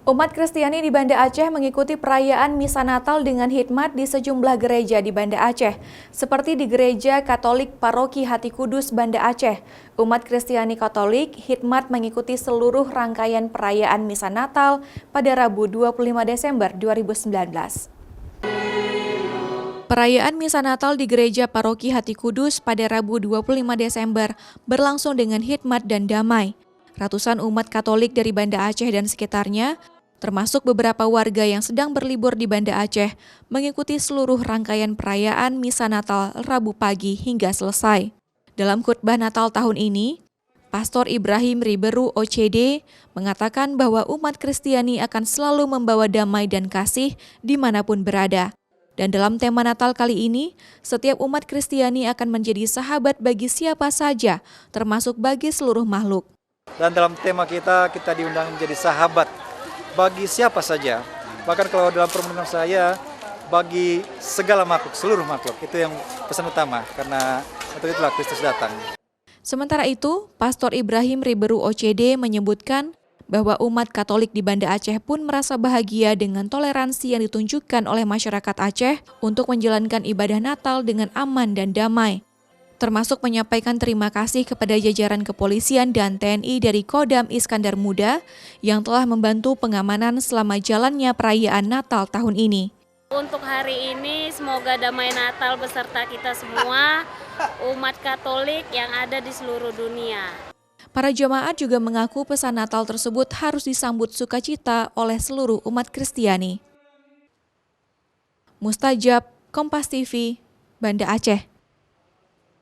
Umat Kristiani di Banda Aceh mengikuti perayaan Misa Natal dengan hikmat di sejumlah gereja di Banda Aceh, seperti di Gereja Katolik Paroki Hati Kudus Banda Aceh. Umat Kristiani Katolik hikmat mengikuti seluruh rangkaian perayaan Misa Natal pada Rabu 25 Desember 2019. Perayaan Misa Natal di Gereja Paroki Hati Kudus pada Rabu 25 Desember berlangsung dengan hikmat dan damai. Ratusan umat Katolik dari Banda Aceh dan sekitarnya, termasuk beberapa warga yang sedang berlibur di Banda Aceh, mengikuti seluruh rangkaian perayaan Misa Natal Rabu pagi hingga selesai. Dalam khutbah Natal tahun ini, Pastor Ibrahim Riberu OCD mengatakan bahwa umat Kristiani akan selalu membawa damai dan kasih dimanapun berada. Dan dalam tema Natal kali ini, setiap umat Kristiani akan menjadi sahabat bagi siapa saja, termasuk bagi seluruh makhluk. Dan dalam tema kita diundang menjadi sahabat bagi siapa saja. Bahkan kalau dalam permenungan saya, bagi segala makhluk, seluruh makhluk. Itu yang pesan utama, karena untuk itulah Kristus datang. Sementara itu, Pastor Ibrahim Riberu OCD menyebutkan bahwa umat Katolik di Banda Aceh pun merasa bahagia dengan toleransi yang ditunjukkan oleh masyarakat Aceh untuk menjalankan ibadah Natal dengan aman dan damai, termasuk menyampaikan terima kasih kepada jajaran kepolisian dan TNI dari Kodam Iskandar Muda yang telah membantu pengamanan selama jalannya perayaan Natal tahun ini. Untuk hari ini semoga damai Natal beserta kita semua, umat Katolik yang ada di seluruh dunia. Para jemaat juga mengaku pesan Natal tersebut harus disambut sukacita oleh seluruh umat Kristiani. Mustajab, Kompas TV, Banda Aceh.